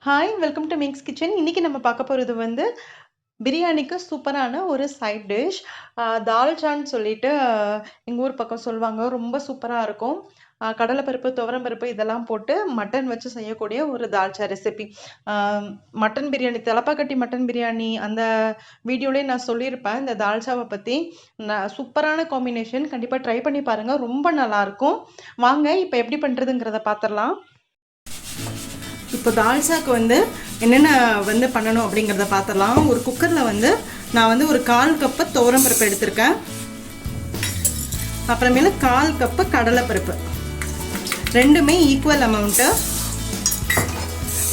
Hi welcome to mix kitchen. இன்றைக்கி நம்ம பார்க்க போகிறது வந்து பிரியாணிக்கு சூப்பரான ஒரு சைட் டிஷ். தால்சான்னு சொல்லிட்டு எங்கள் ஊர் பக்கம் சொல்லுவாங்க. ரொம்ப சூப்பராக இருக்கும். கடலைப்பருப்பு, துவரம்பருப்பு இதெல்லாம் போட்டு மட்டன் வச்சு செய்யக்கூடிய ஒரு dalcha recipe. Mutton biryani, Thalappakatti mutton biryani அந்த வீடியோலேயே நான் சொல்லியிருப்பேன் இந்த தால்ச்சாவை பற்றி. சூப்பரான காம்பினேஷன், கண்டிப்பாக ட்ரை பண்ணி பாருங்கள், ரொம்ப நல்லாயிருக்கும். வாங்க இப்போ எப்படி பண்ணுறதுங்கிறத பார்த்துடலாம். இப்போ தால்சாக்கு வந்து என்னென்ன வந்து பண்ணணும் அப்படிங்கிறத பார்த்துடலாம். ஒரு குக்கரில் வந்து நான் வந்து ஒரு 1/4 கப்பு துவரம்பருப்பு எடுத்திருக்கேன். அப்புறமேல 1/4 கப்பு கடலைப்பருப்பு, ரெண்டுமே ஈக்குவல் அமௌண்ட்டு.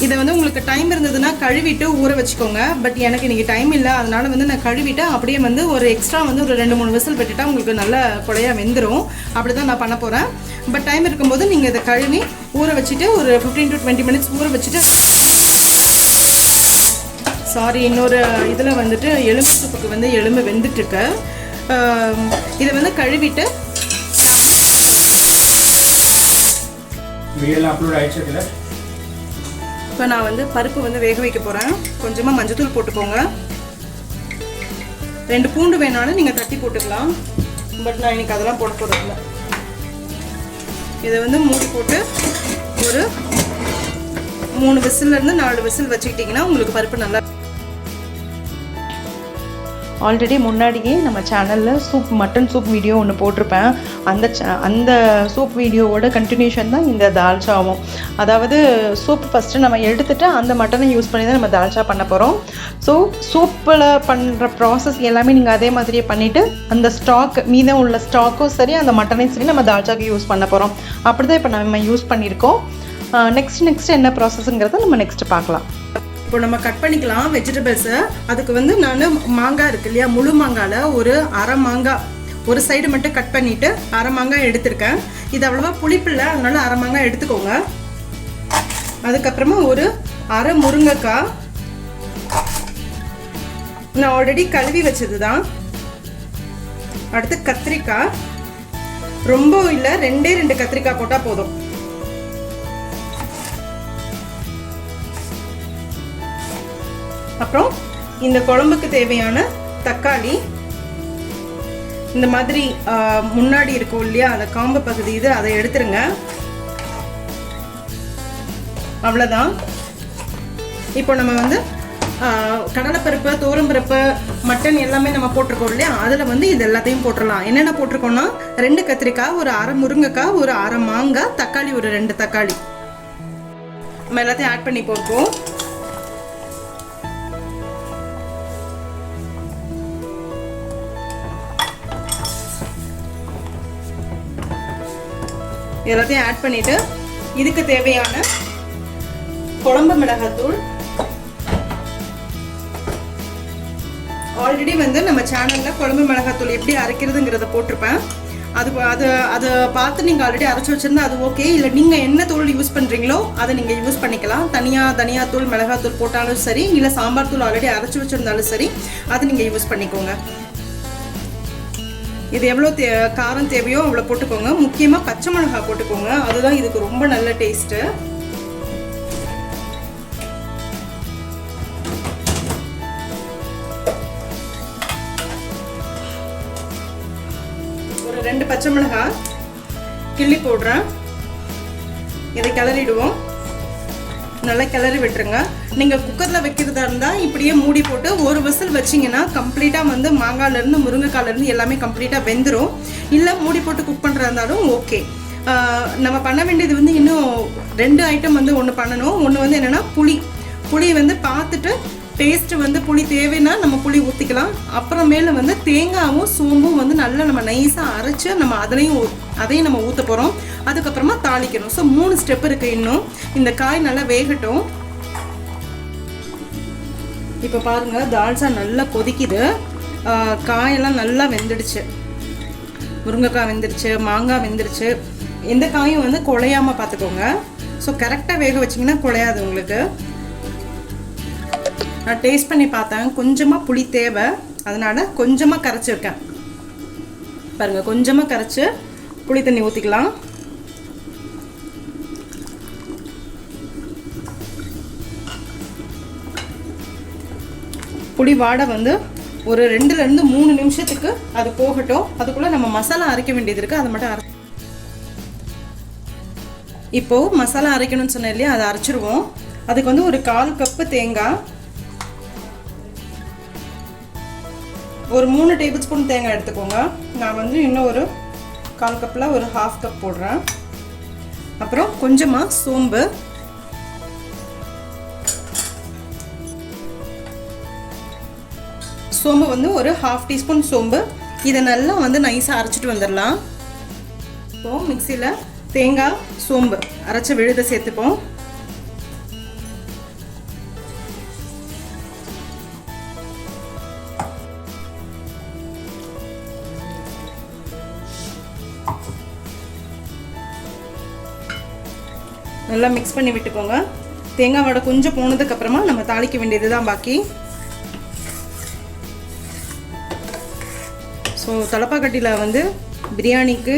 இதை வந்து உங்களுக்கு டைம் இருந்ததுன்னா கழுவிட்டு ஊற வச்சுக்கோங்க. பட் எனக்கு இன்றைக்கி டைம் இல்லை, அதனால் வந்து நான் கழுவிட்டு அப்படியே வந்து ஒரு எக்ஸ்ட்ரா வந்து ஒரு 2-3 விசில் விட்டுட்டா உங்களுக்கு நல்ல குழையாக வெந்துடும். அப்படி தான் நான் பண்ண போகிறேன். பட் டைம் இருக்கும்போது நீங்கள் இதை கழுவி ஊற வச்சுட்டு ஒரு 15 to 20 மினிட்ஸ் ஊற வச்சுட்டு, இன்னொரு இதில் வந்துட்டு எலும்பு சூப்புக்கு வந்து எலும்பு வெந்துட்டுருக்கு. இதை வந்து கழுவிட்டு இப்போ நான் வந்து பருப்பு வந்து வேக வைக்க போகிறேன். கொஞ்சமாக மஞ்சத்தூள் போட்டுக்கோங்க. 2 பூண்டு வேணாலும் நீங்கள் தட்டி போட்டுக்கலாம். பட் நான் இன்னைக்கு அதெல்லாம் போட போகிறதில்ல. இதை வந்து மூடி போட்டு ஒரு 3 விசில்லேருந்து 4 விசில் வச்சுக்கிட்டிங்கன்னா உங்களுக்கு பருப்பு நல்லா. ஆல்ரெடி முன்னாடியே நம்ம சேனலில் மட்டன் சூப் வீடியோ ஒன்று போட்டிருப்பேன். அந்த சூப் வீடியோவோட கண்டினியூஷன் தான் இந்த தால்ச்சாவும். அதாவது சூப் ஃபஸ்ட்டு நம்ம எடுத்துகிட்டு அந்த மட்டனை யூஸ் பண்ணி தான் நம்ம தால்ச்சா பண்ண போகிறோம். ஸோ சூப்பில் பண்ணுற ப்ராசஸ் எல்லாமே நீங்கள் அதே மாதிரியே பண்ணிவிட்டு அந்த ஸ்டாக் மீதம் உள்ள ஸ்டாக்கும் சரி அந்த மட்டனையும் சரி நம்ம தால்ச்சாக்கு யூஸ் பண்ண போகிறோம். அப்படி தான் இப்போ நம்ம யூஸ் பண்ணியிருக்கோம். நெக்ஸ்ட் என்ன ப்ராசஸ்ங்கிறத நம்ம நெக்ஸ்ட்டு பார்க்கலாம். இப்போ நம்ம கட் பண்ணிக்கலாம் வெஜிடபிள்ஸை. அதுக்கு வந்து நான் மாங்காய் இருக்கு இல்லையா, முழு மாங்காயில் ஒரு அரை மாங்காய் ஒரு சைடு மட்டும் கட் பண்ணிவிட்டு அரை மாங்காய் எடுத்திருக்கேன். இது அவ்வளோவா புளிப்பில்லை, அதனால அரை மாங்காய் எடுத்துக்கோங்க. அதுக்கப்புறமா ஒரு அரை முருங்கைக்காய், நான் ஆல்ரெடி கழுவி வச்சது தான். அடுத்து கத்திரிக்காய், ரொம்ப இல்லை, 2 கத்திரிக்காய் போட்டால் போதும். அப்புறம் இந்த குழம்புக்கு தேவையான தக்காளி, இந்த மாதிரி முன்னாடி இருக்கும் இல்லையா அந்த காம்பு பகுதி, இது அதை எடுத்துருங்க. அவ்வளோதான். இப்போ நம்ம வந்து கடலைப்பருப்பு, துவரம்பருப்பு, மட்டன் எல்லாமே நம்ம போட்டிருக்கோம் இல்லையா, அதில் வந்து இது எல்லாத்தையும் போட்டுடலாம். என்னென்ன போட்டிருக்கோம்னா 2 கத்திரிக்காய், ஒரு அரை முருங்கைக்காய், ஒரு அரை மாங்காய், தக்காளி ஒரு 2 தக்காளி, நம்ம எல்லாத்தையும் ஆட் பண்ணி போட்டுருவோம். எல்லாத்தையும் ஆட் பண்ணிவிட்டு இதுக்கு தேவையான குழம்பு மிளகாத்தூள், ஆல்ரெடி வந்து நம்ம சேனலில் குழம்பு மிளகாத்தூள் எப்படி அரைக்கிறதுங்கிறத போட்டிருப்பேன். அதை பார்த்து நீங்கள் ஆல்ரெடி அரைச்சி வச்சுருந்தா அது ஓகே. இல்லை நீங்கள் என்ன தூள் யூஸ் பண்ணுறீங்களோ அதை நீங்கள் யூஸ் பண்ணிக்கலாம். தனியாத்தூள் மிளகாத்தூள் போட்டாலும் சரி, இல்லை சாம்பார் தூள் ஆல்ரெடி அரைச்சி வச்சுருந்தாலும் சரி, அது நீங்கள் யூஸ் பண்ணிக்கோங்க. இது எவ்வளோ காரம் தேவையோ அவ்வளோ போட்டுக்கோங்க. முக்கியமாக பச்சை மிளகாய் போட்டுக்கோங்க, அதுதான் இதுக்கு ரொம்ப நல்ல டேஸ்ட்டு. ஒரு 2 பச்சை மிளகாய் கிள்ளி போடுறேன். இதை கிளறிடுவோம். நல்லா கிளறி விட்டுருங்க. நீங்கள் குக்கரில் வைக்கிறதா இருந்தால் இப்படியே மூடி போட்டு ஒரு விசில் வச்சிங்கன்னா கம்ப்ளீட்டாக வந்து மாங்காயிலேருந்து முருங்கைக்காயிலேருந்து எல்லாமே கம்ப்ளீட்டாக வெந்துடும். இல்லை மூடி போட்டு குக் பண்ணுறதா இருந்தாலும் ஓகே. நம்ம பண்ண வேண்டியது வந்து இன்னும் 2 ஐட்டம் வந்து ஒன்று பண்ணணும். ஒன்று வந்து என்னென்னா புளி வந்து பார்த்துட்டு டேஸ்ட்டு வந்து புளி தேவைன்னா நம்ம புளி ஊற்றிக்கலாம். அப்புறமேல வந்து தேங்காயும் சோம்பும் வந்து நல்லா நம்ம நைஸாக அரைச்சி நம்ம அதையும் நம்ம ஊற்ற போகிறோம். அதுக்கப்புறமா தாளிக்கணும். ஸோ 3 ஸ்டெப் இருக்குது. இன்னும் இந்த காய் நல்லா வேகட்டும். இப்போ பாருங்கள், தால்சா நல்லா கொதிக்குது. காயெல்லாம் நல்லா வெந்துடுச்சு. முருங்கைக்காய் வெந்துடுச்சு, மாங்காய் வெந்துடுச்சு. எந்த காயும் வந்து குழையாமல் பார்த்துக்கோங்க. ஸோ கரெக்டாக வேக வச்சிங்கன்னா குழையாது உங்களுக்கு. நான் டேஸ்ட் பண்ணி பார்த்தேன், கொஞ்சமாக புளி தேவை, அதனால் கொஞ்சமாக கரைச்சிருக்கேன். பாருங்கள், கொஞ்சமாக கரைச்சி புளி தண்ணி ஊற்றிக்கலாம். புளி வாடை வந்து ஒரு 2லேருந்து 3 நிமிஷத்துக்கு அது போகட்டும். அதுக்குள்ளே நம்ம மசாலா அரைக்க வேண்டியது இருக்குது, அதை மட்டும் இப்போது மசாலா அரைக்கணும்னு சொன்னேன் இல்லையா, அதை அரைச்சிருவோம். அதுக்கு வந்து ஒரு 1/4 கப்பு தேங்காய், ஒரு 3 டேபிள் ஸ்பூன் தேங்காய் எடுத்துக்கோங்க. நான் வந்து இன்னும் ஒரு 1/4 கப்பில் ஒரு 1/2 கப் போடுறேன். அப்புறம் கொஞ்சமாக சோம்பு, சோம்பு வந்து ஒரு 1/2 டீஸ்பூன் சோம்பு. இதை நல்லா வந்து நைஸாக அரைச்சிட்டு வந்துடலாம். இப்போது மிக்சியில் தேங்காய் சோம்பு அரைச்ச விழுதை சேர்த்துப்போம். நல்லா மிக்ஸ் பண்ணி விட்டுக்கோங்க. தேங்காய் வடை கொஞ்சம் போனதுக்கப்புறமா நம்ம தாளிக்க வேண்டியது தான் பாக்கி. ஸோ தலப்பாக்கட்டியில் வந்து பிரியாணிக்கு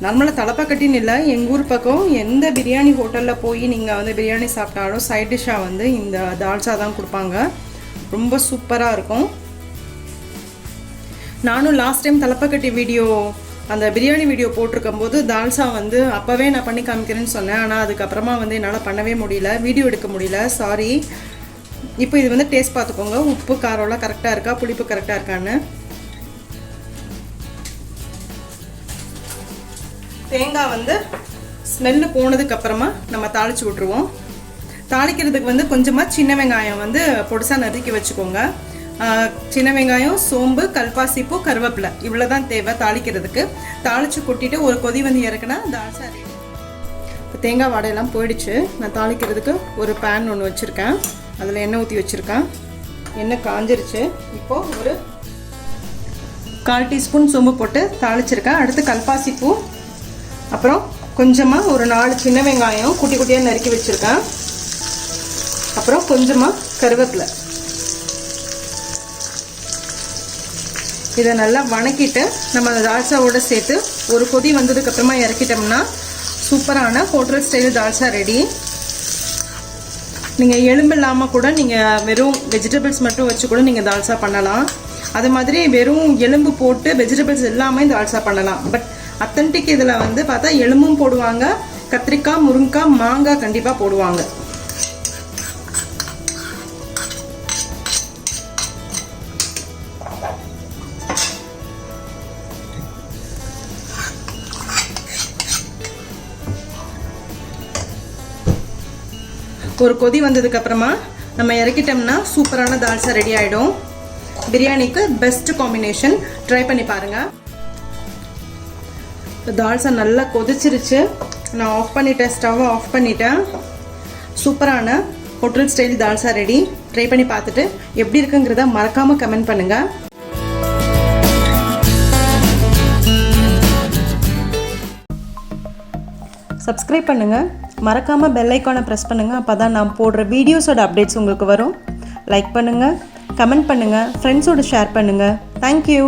நார்மலாக தலப்பாக்கட்டின்னு இல்லை, எங்கள் ஊர் பக்கம் எந்த பிரியாணி ஹோட்டலில் போய் நீங்கள் வந்து பிரியாணி சாப்பிட்டாலும் சைட் டிஷ்ஷாக வந்து இந்த தால்சா தான் கொடுப்பாங்க. ரொம்ப சூப்பராக இருக்கும். நானும் லாஸ்ட் டைம் தலப்பாக்கட்டி வீடியோ, அந்த பிரியாணி வீடியோ போட்டிருக்கும் போது தால்சா வந்து அப்போவே நான் பண்ணி காமிக்கிறேன்னு சொன்னேன். ஆனால் அதுக்கப்புறமா வந்து என்னால் பண்ணவே முடியல, வீடியோ எடுக்க முடியல, சாரி. இப்போ இது வந்து டேஸ்ட் பார்த்துக்கோங்க, உப்பு காரம்லாம் கரெக்டாக இருக்கா, புளிப்பு கரெக்டாக இருக்கான்னு. தேங்காய் வந்து ஸ்மெல்லு போனதுக்கப்புறமா நம்ம தாளித்து விட்ருவோம். தாளிக்கிறதுக்கு வந்து கொஞ்சமாக சின்ன வெங்காயம் வந்து பொடிசாக நறுக்கி வச்சுக்கோங்க. சின்ன வெங்காயம், சோம்பு, கல்பாசிப்பூ, கருவேப்பிலை இவ்வளோ தான் தேவை தாளிக்கிறதுக்கு. தாளித்து கொட்டிட்டு ஒரு கொதி வந்து இறக்குனா தால்சா ரெடி. இப்போ தேங்காய் வாடையெல்லாம் போயிடுச்சு. நான் தாளிக்கிறதுக்கு ஒரு பேன் ஒன்று வச்சுருக்கேன், அதில் எண்ணெய் ஊற்றி வச்சுருக்கேன். எண்ணெய் காஞ்சிருச்சு. இப்போது ஒரு 1/4 டீஸ்பூன் சோம்பு போட்டு தாளிச்சிருக்கேன். அடுத்து கல்பாசிப்பூ, அப்புறம் கொஞ்சமாக ஒரு 4 சின்ன வெங்காயம் குட்டி குட்டியாக நறுக்கி வச்சுருக்கேன். அப்புறம் கொஞ்சமாக கருவேப்பிலை. இதை நல்லா வணக்கிட்டு நம்ம அந்த தால்சாவோடு சேர்த்து ஒரு கொதி வந்ததுக்கப்புறமா இறக்கிட்டோம்னா சூப்பரான ஹோட்டல் ஸ்டைல் தால்சா ரெடி. நீங்கள் எலும்பு இல்லாமல் கூட நீங்கள் வெறும் வெஜிடபிள்ஸ் மட்டும் வச்சு கூட நீங்கள் தால்சா பண்ணலாம். அது மாதிரி வெறும் எலும்பு போட்டு வெஜிடபிள்ஸ் எல்லாமே தால்சா பண்ணலாம். பட் அத்தன்டிக் இதில் வந்து பார்த்தா எலும்பும் போடுவாங்க, கத்திரிக்காய், முருங்கைக்காய், மாங்காய் கண்டிப்பாக போடுவாங்க. ஒரு கொதி வந்ததுக்கப்புறமா நம்ம இறக்கிட்டோம்னா சூப்பரான தால்சா ரெடி ஆகிடும். பிரியாணிக்கு பெஸ்ட் காம்பினேஷன், ட்ரை பண்ணி பாருங்கள். இப்போ தால்சா நல்லா கொதிச்சிருச்சு. நான் ஆஃப் பண்ணிட்டேன், ஸ்டவ்வை ஆஃப் பண்ணிட்டேன். சூப்பரான hotel style dalcha ready. Try பண்ணி பார்த்துட்டு எப்படி இருக்குங்கிறத மறக்காமல் கமெண்ட் பண்ணுங்கள். சப்ஸ்கிரைப் பண்ணுங்கள், மறக்காமல் பெல் ஐக்கானை ப்ரெஸ் பண்ணுங்கள். அப்போ தான் நான் போடுற வீடியோஸோட அப்டேட்ஸ் உங்களுக்கு வரும். லைக் பண்ணுங்கள், கமெண்ட் பண்ணுங்கள், ஃப்ரெண்ட்ஸோடு ஷேர் பண்ணுங்கள். தேங்க்யூ.